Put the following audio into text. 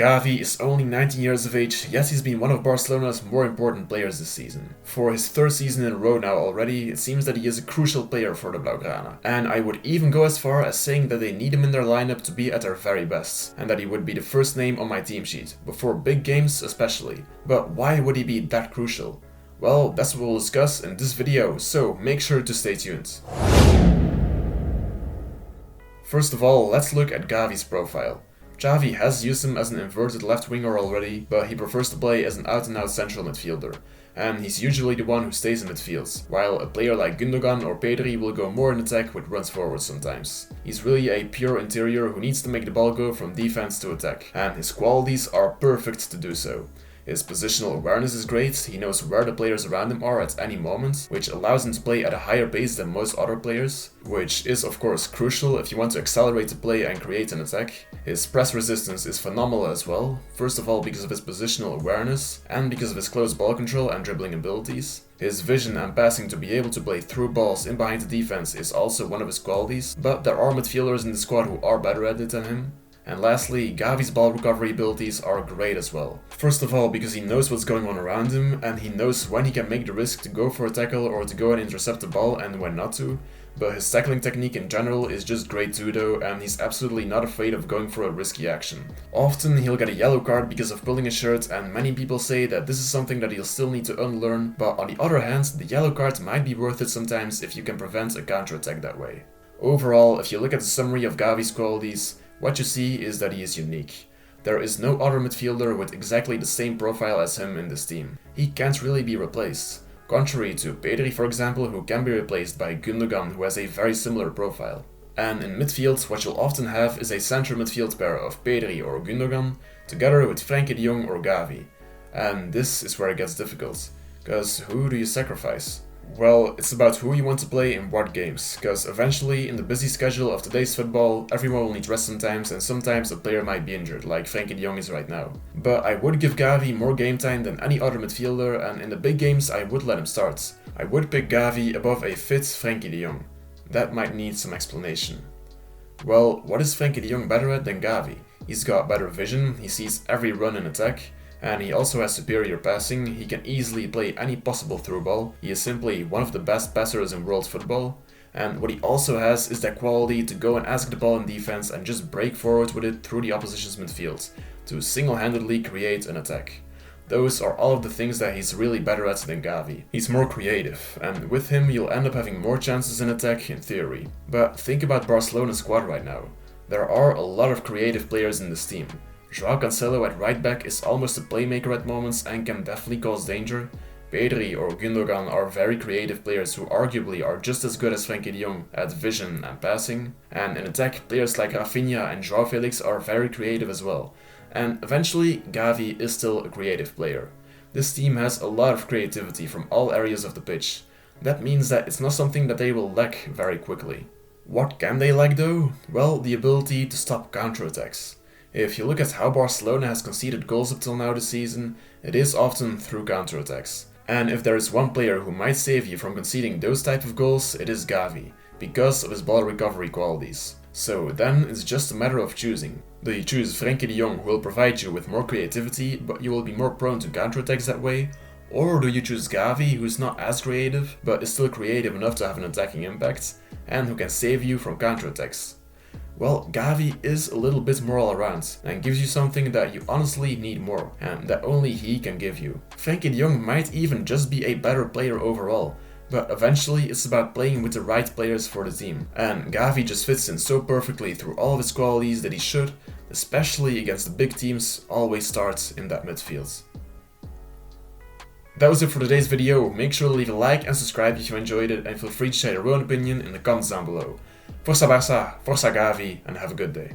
Gavi is only 19 years of age, yet he's been one of Barcelona's more important players this season. For his third season in a row now already, it seems that he is a crucial player for the Blaugrana. And I would even go as far as saying that they need him in their lineup to be at their very best, and that he would be the first name on my team sheet, before big games especially. But why would he be that crucial? Well, that's what we'll discuss in this video, so make sure to stay tuned. First of all, let's look at Gavi's profile. Gavi has used him as an inverted left winger already, but he prefers to play as an out-and-out central midfielder, and he's usually the one who stays in midfield, while a player like Gundogan or Pedri will go more in attack with runs forward sometimes. He's really a pure interior who needs to make the ball go from defense to attack, and his qualities are perfect to do so. His positional awareness is great, he knows where the players around him are at any moment, which allows him to play at a higher pace than most other players, which is of course crucial if you want to accelerate the play and create an attack. His press resistance is phenomenal as well, first of all because of his positional awareness, and because of his close ball control and dribbling abilities. His vision and passing to be able to play through balls in behind the defense is also one of his qualities, but there are midfielders in the squad who are better at it than him. And lastly, Gavi's ball recovery abilities are great as well. First of all because he knows what's going on around him, and he knows when he can make the risk to go for a tackle or to go and intercept the ball and when not to. But his tackling technique in general is just great too though, and he's absolutely not afraid of going for a risky action. Often he'll get a yellow card because of pulling a shirt, and many people say that this is something that he'll still need to unlearn, but on the other hand, the yellow card might be worth it sometimes if you can prevent a counter-attack that way. Overall, if you look at the summary of Gavi's qualities, what you see is that he is unique. There is no other midfielder with exactly the same profile as him in this team. He can't really be replaced. Contrary to Pedri for example, who can be replaced by Gundogan, who has a very similar profile. And in midfield, what you'll often have is a central midfield pair of Pedri or Gundogan, together with Frenkie de Jong or Gavi. And this is where it gets difficult, cause who do you sacrifice? Well, it's about who you want to play in what games, cause eventually in the busy schedule of today's football, everyone will need rest sometimes, and sometimes a player might be injured, like Frenkie de Jong is right now. But I would give Gavi more game time than any other midfielder, and in the big games I would let him start. I would pick Gavi above a fit Frenkie de Jong. That might need some explanation. Well, what is Frenkie de Jong better at than Gavi? He's got better vision, he sees every run in attack, and he also has superior passing. He can easily play any possible through ball. He is simply one of the best passers in world football. And what he also has is that quality to go and ask the ball in defense and just break forward with it through the opposition's midfield, to single-handedly create an attack. Those are all of the things that he's really better at than Gavi. He's more creative, and with him you'll end up having more chances in attack in theory. But think about Barcelona's squad right now. There are a lot of creative players in this team. João Cancelo at right back is almost a playmaker at moments and can definitely cause danger. Pedri or Gundogan are very creative players who arguably are just as good as Frenkie de Jong at vision and passing. And in attack, players like Rafinha and João Felix are very creative as well. And eventually, Gavi is still a creative player. This team has a lot of creativity from all areas of the pitch. That means that it's not something that they will lack very quickly. What can they lack though? Well, the ability to stop counterattacks. If you look at how Barcelona has conceded goals up till now this season, it is often through counterattacks. And if there is one player who might save you from conceding those type of goals, it is Gavi, because of his ball recovery qualities. So then it's just a matter of choosing. Do you choose Frenkie de Jong, who will provide you with more creativity, but you will be more prone to counterattacks that way? Or do you choose Gavi, who is not as creative, but is still creative enough to have an attacking impact, and who can save you from counterattacks? Well, Gavi is a little bit more all around and gives you something that you honestly need more and that only he can give you. Frenkie de Jong might even just be a better player overall, but eventually it's about playing with the right players for the team. And Gavi just fits in so perfectly through all of his qualities that he should, especially against the big teams, always start in that midfield. That was it for today's video. Make sure to leave a like and subscribe if you enjoyed it, and feel free to share your own opinion in the comments down below. Força Barça, Força Gavi, and have a good day.